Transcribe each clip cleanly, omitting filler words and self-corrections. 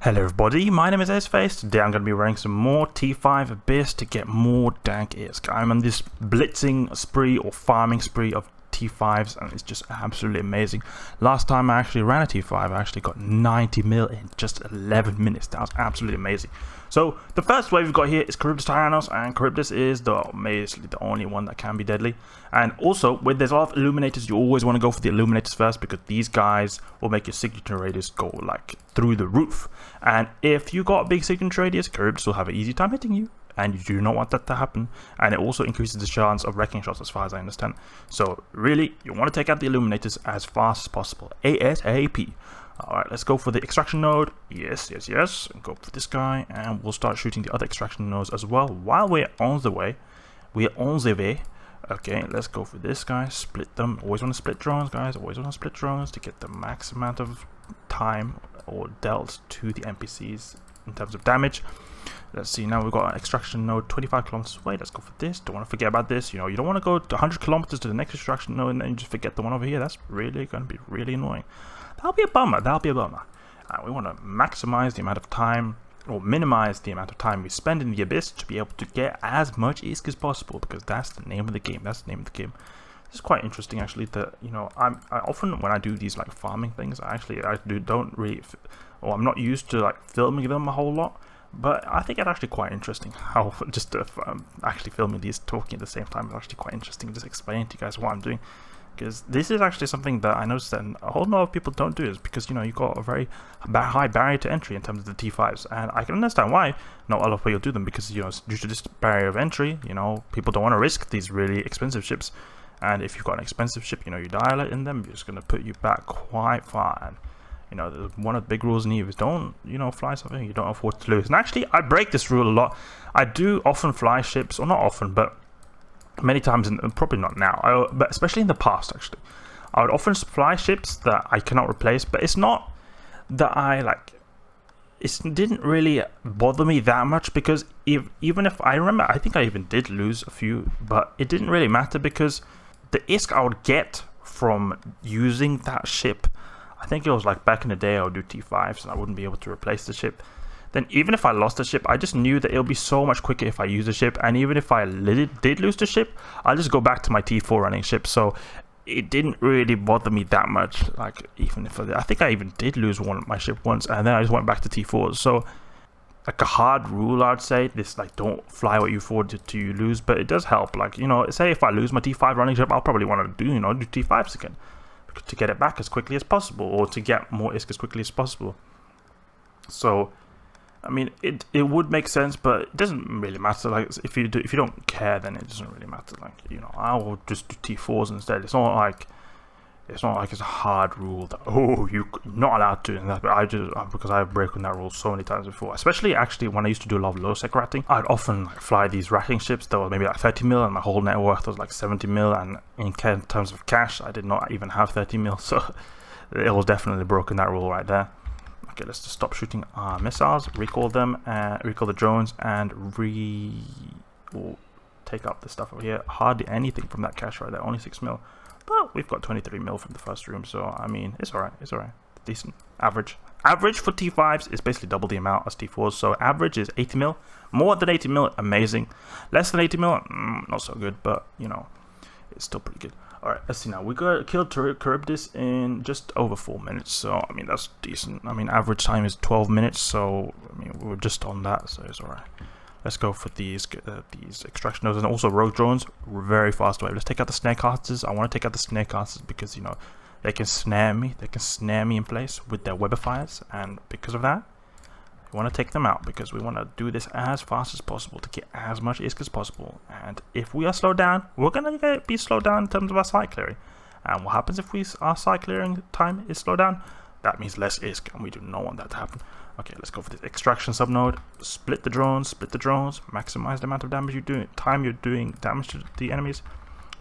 Hello everybody, my name is Aceface. Today I'm going to be running some more T5 Abyss to get more dank ISK. I'm on this blitzing spree or farming spree of T5s and it's just absolutely amazing. Last time I actually ran a T5, I actually got 90 mil in just 11 minutes. That was absolutely amazing. So the first wave we've got here is Charybdis Tyrannos, and Charybdis is basically the only one that can be deadly. And also, when there's a lot of Illuminators, you always want to go for the Illuminators first, because these guys will make your signature radius go like through the roof. And if you got a big signature radius, Charybdis will have an easy time hitting you, and you do not want that to happen. And it also increases the chance of wrecking shots, as far as I understand. So really, you want to take out the Illuminators as fast as possible, ASAP. Alright, let's go for the extraction node. Yes. And go for this guy, and we'll start shooting the other extraction nodes as well while we're on the way. Okay, let's go for this guy. Split them. Always want to split drones, guys. Always want to split drones to get the max amount of time or dealt to the NPCs in terms of damage. Let's see, now we've got an extraction node 25 kilometers away. Let's go for this. Don't want to forget about this. You know, you don't want to go to 100 kilometers to the next extraction node and then you just forget the one over here. That's really going to be really annoying. That'll be a bummer. We want to maximize the amount of time, or minimize the amount of time we spend in the Abyss to be able to get as much ISK as possible, because that's the name of the game. It's quite interesting, actually, that, you know, I often, when I do these like farming things, I'm not used to like filming them a whole lot, but I think it's actually quite interesting how just actually filming these, talking at the same time is actually quite interesting. Just explaining to you guys what I'm doing, because this is actually something that I noticed that a whole lot of people don't do, is because, you know, you've got a very high barrier to entry in terms of the T5s, and I can understand why not a lot of people do them, because, you know, due to this barrier of entry, you know, people don't want to risk these really expensive ships. And if you've got an expensive ship, you know, you dial it in them, it's going to put you back quite far. And, you know, one of the big rules in EVE is don't, you know, fly something you don't afford to lose. And actually, I break this rule a lot. I do often fly ships, or not often, but many times, and probably not now, but especially in the past, actually. I would often fly ships that I cannot replace, but it's not that it didn't really bother me that much, because even if I remember, I think I even did lose a few, but it didn't really matter, because the ISK I would get from using that ship, I think it was like back in the day I would do T5s and I wouldn't be able to replace the ship. Then even if I lost the ship, I just knew that it'll be so much quicker if I use the ship. And even if I did lose the ship, I'll just go back to my T4 running ship. So it didn't really bother me that much. Like, even if I think I even did lose my ship once, and then I just went back to T4s. So like a hard rule, I'd say, this, like, don't fly what you afford to you lose, but it does help. Like, you know, say if I lose my T5 running ship, I'll probably want to do T5s again to get it back as quickly as possible, or to get more ISK as quickly as possible. So I mean, it would make sense, but it doesn't really matter. Like, if you don't care, then it doesn't really matter. Like, you know, I will just do T4s instead. It's not like it's a hard rule that, oh, you're not allowed to. And that, but because I've broken that rule so many times before. Especially actually when I used to do a lot of low sec ratting, I'd often like fly these racking ships that were maybe like 30 mil, and my whole net worth was like 70 mil. And in terms of cash, I did not even have 30 mil. So it was definitely broken, that rule right there. Okay, let's just stop shooting our missiles, recall them, recall the drones, and take up the stuff over here. Hardly anything from that cache right there, only 6 mil. But we've got 23 mil from the first room, so I mean, it's alright, decent. Average for T5s is basically double the amount as T4s, so average is 80 mil. More than 80 mil, amazing. Less than 80 mil, not so good, but, you know, it's still pretty good. Alright, let's see now. We killed Charybdis in just over 4 minutes, so I mean, that's decent. I mean, average time is 12 minutes, so I mean, we're just on that, so it's alright. Let's go for these extraction nodes, and also rogue drones. We're very fast away. Let's take out the snare casters. I want to take out the snare casters because, you know, they can snare me. They can snare me in place with their webifiers, and because of that, we want to take them out, because we want to do this as fast as possible to get as much ISK as possible. And if we are slowed down, we're gonna be slowed down in terms of our site clearing. And what happens if our site clearing time is slowed down? That means less ISK, and we do not want that to happen. Okay, let's go for this extraction subnode. Split the drones, maximize the amount of damage you're doing damage to the enemies.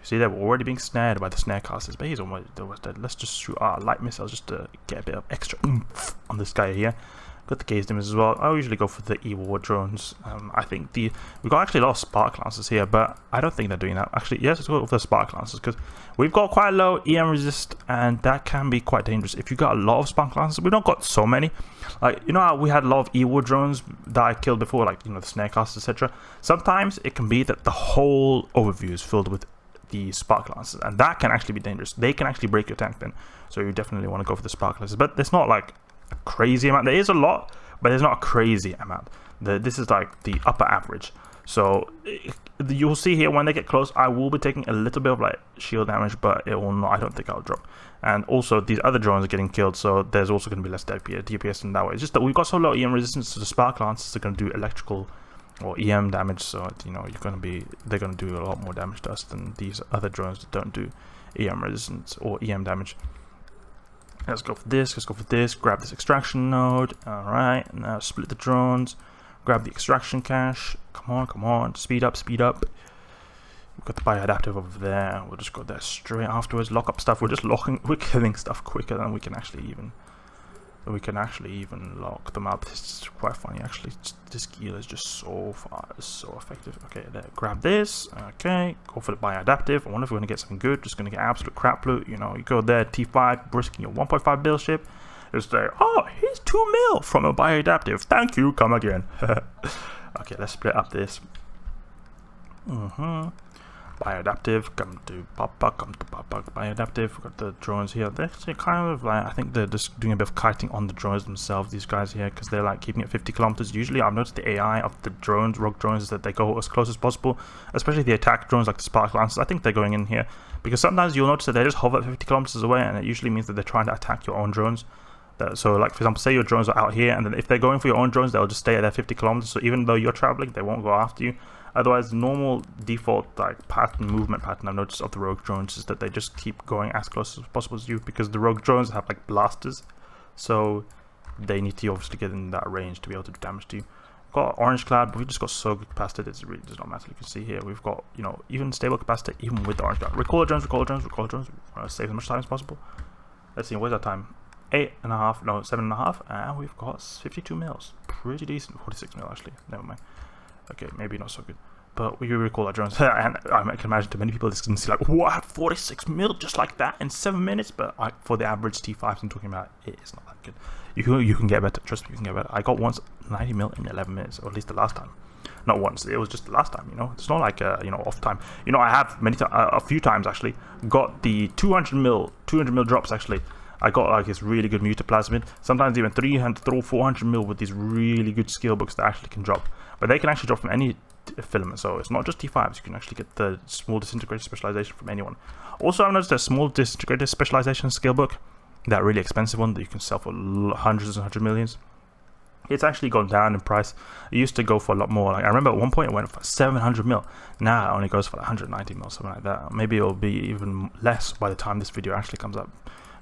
You see that we're already being snared by the snare casters, but he's almost dead. Let's just shoot our light missiles just to get a bit of extra oomph on this guy here. Got the Gistum as well. I usually go for the E-War drones. I think we've got actually a lot of Spark Lancers here, but I don't think they're doing that. Actually, yes, let's go with the Spark Lancers because we've got quite low EM resist, and that can be quite dangerous if you got a lot of Spark Lancers. We've not got so many. Like, you know how we had a lot of E-War drones that I killed before, like, you know, the Snarecasters, etc. Sometimes it can be that the whole overview is filled with the Spark Lancers, and that can actually be dangerous. They can actually break your tank then, so you definitely want to go for the Spark Lancers. But it's not like a crazy amount. There is a lot, but there's not a crazy amount. This is like the upper average. So you'll see here when they get close, I will be taking a little bit of like shield damage, but it will not. I don't think I'll drop. And also these other drones are getting killed, so there's also going to be less DPS in that way. It's just that we've got so low EM resistance, so the Spark Lancers are going to do electrical or EM damage. So you know they're going to do a lot more damage to us than these other drones that don't do EM resistance or EM damage. Let's go for this, let's go for this, grab this extraction node. Alright, now split the drones, grab the extraction cache. Come on, speed up. We've got the bioadaptive over there. We'll just go there straight afterwards. Lock up stuff. We're killing stuff quicker than we can actually even lock them up. This is quite funny actually. This Gila is just so effective. Okay, there, grab this. Okay, go for the bioadaptive. I wonder if we're gonna get something good. Just gonna get absolute crap loot. You know, you go there, T5, brisking your 1.5 bill ship. Just say, oh, here's 2 mil from a bioadaptive. Thank you, come again. Okay, let's split up this. Bioadaptive, come to Papa, bioadaptive. We've got the drones here. They're actually kind of like, I think they're just doing a bit of kiting on the drones themselves, these guys here, because they're like keeping it 50 kilometers. Usually I've noticed the AI of the drones, rogue drones, is that they go as close as possible, especially the attack drones like the Spark Lancers. I think they're going in here because sometimes you'll notice that they just hover at 50 kilometers away, and it usually means that they're trying to attack your own drones. So like, for example, say your drones are out here, and then if they're going for your own drones, they'll just stay at their 50 kilometers. So even though you're traveling, they won't go after you. Otherwise, normal default like movement pattern I've noticed of the rogue drones is that they just keep going as close as possible as you, because the rogue drones have like blasters, so they need to obviously get in that range to be able to do damage to you. We've got orange cloud, but we just got so good capacitor, it really does not matter. You can see here we've got, you know, even stable capacitor even with the orange cloud. Recall drones. We want to save as much time as possible. Let's see, where's our time? 8.5, no, 7.5, and we've got 52 mils. Pretty decent. 46 mil actually. Never mind. Okay, maybe not so good, but we recall our drones. And I can imagine to many people this can see like, what, 46 mil just like that in 7 minutes? But for the average T5s I'm talking about, it is not that good. You can get better. Trust me, you can get better. I got once 90 mil in 11 minutes, or at least the last time. Not once. It was just the last time. You know, it's not like you know, off time. You know, I have a few times actually got the 200 mil drops actually. I got like this really good mutaplasmid, sometimes even 300 or 400 mil with these really good skill books that actually can drop. But they can actually drop from any filament, so it's not just T5s. You can actually get the small disintegrated specialization from anyone. Also, I've noticed a small disintegrated specialization skill book, that really expensive one that you can sell for hundreds and hundreds of millions. It's actually gone down in price. It used to go for a lot more. Like, I remember at one point it went for 700 mil. Now it only goes for like 190 mil, something like that. Maybe it'll be even less by the time this video actually comes up.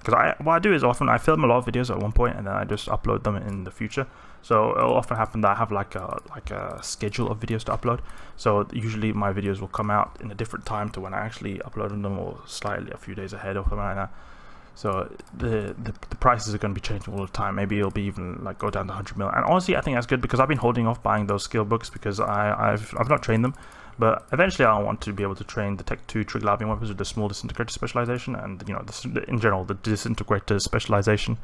Because what I do is often I film a lot of videos at one point and then I just upload them in the future. So it'll often happen that I have like a schedule of videos to upload. So usually my videos will come out in a different time to when I actually upload them, or slightly a few days ahead or something like that. So the prices are going to be changing all the time. Maybe it'll be even like go down to 100 mil. And honestly, I think that's good because I've been holding off buying those skill books because I've not trained them. But eventually I want to be able to train the Tech 2 Trig Larving weapons with the small disintegrator specialization, and you know, in general the disintegrator specialization.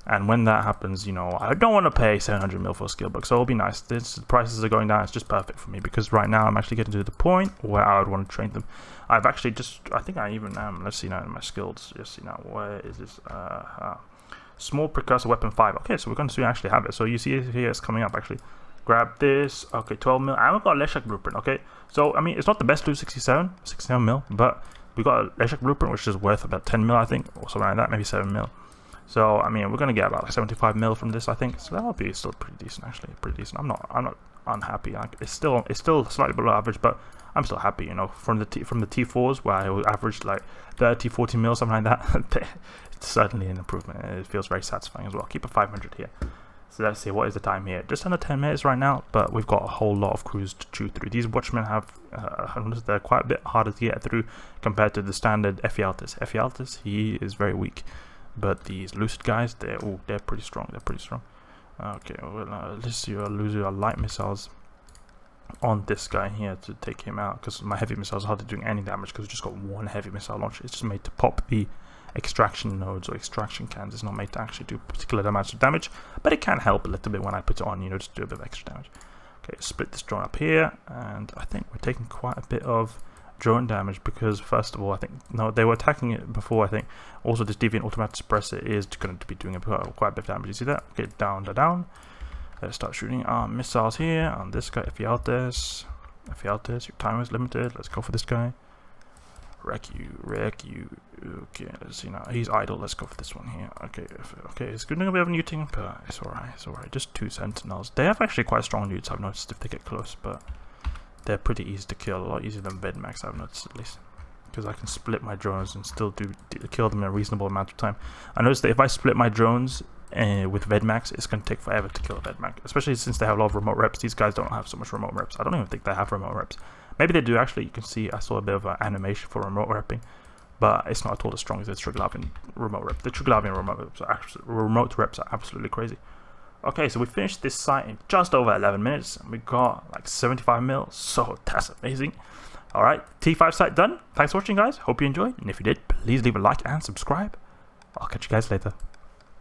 And when that happens, you know, I don't want to pay 700 mil for a skill book, so it'll be nice. The prices are going down. It's just perfect for me because right now I'm actually getting to the point where I would want to train them. I've actually I think I even am. Let's see now in my skills. Let's see now, where is this? Small precursor weapon 5. Okay, so we're going to actually have it. So you see it here, it's coming up actually. Grab this. Okay, 12 mil. And we've got a Leshak blueprint. Okay, so I mean, it's not the best loot, 67 mil, but we got a Leshak blueprint which is worth about 10 mil, I think, or something like that, maybe 7 mil. So I mean, we're gonna get about like 75 mil from this, I think. So that'll be still pretty decent, actually, pretty decent. I'm not unhappy. Like, it's still slightly below average, but I'm still happy. You know, from the T4s where I averaged like 30, 40 mil, something like that. It's certainly an improvement. It feels very satisfying as well. Keep a 500 here. So let's see, what is the time here? Just under 10 minutes right now, but we've got a whole lot of crews to chew through. These watchmen have, they're quite a bit harder to get through compared to the standard Ephialtes. Ephialtes, he is very weak, but these Lucid guys, they're pretty strong. They're pretty strong. Okay, well, at least you lose your light missiles on this guy here to take him out, because my heavy missiles are hardly doing any damage because we just got one heavy missile launcher. It's just made to pop the extraction nodes or extraction cans. It's not made to actually do particular amount of damage, but it can help a little bit when I put it on, you know, just do a bit of extra damage. Okay, split this drone up here, and I think we're taking quite a bit of drone damage because, first of all, I think, no, they were attacking it before, I think. Also, this deviant automatic suppressor is going to be doing quite a bit of damage. You see that? Okay, down, down. Let's start shooting missiles here on this guy. Ephialtes, your time is limited. Let's go for this guy. Wreck you. Okay, let's see now. He's idle. Let's go for this one here. Okay, it's good to be of muting, but it's alright. Just 2 sentinels. They have actually quite strong newts, I've noticed, if they get close, but they're pretty easy to kill, a lot easier than Vedmax, I've noticed, at least. Because I can split my drones and still kill them in a reasonable amount of time. I noticed that if I split my drones with Vedmax, it's going to take forever to kill a Vedmax, especially since they have a lot of remote reps. These guys don't have so much remote reps. I don't even think they have remote reps. Maybe they do, actually. You can see I saw a bit of an animation for remote repping, but it's not at all as strong as the Triglavian remote rep. The Triglavian remote reps are absolutely crazy. Okay, so we finished this site in just over 11 minutes, and we got like 75 mil, so that's amazing. Alright, T5 site done. Thanks for watching, guys. Hope you enjoyed, and if you did, please leave a like and subscribe. I'll catch you guys later.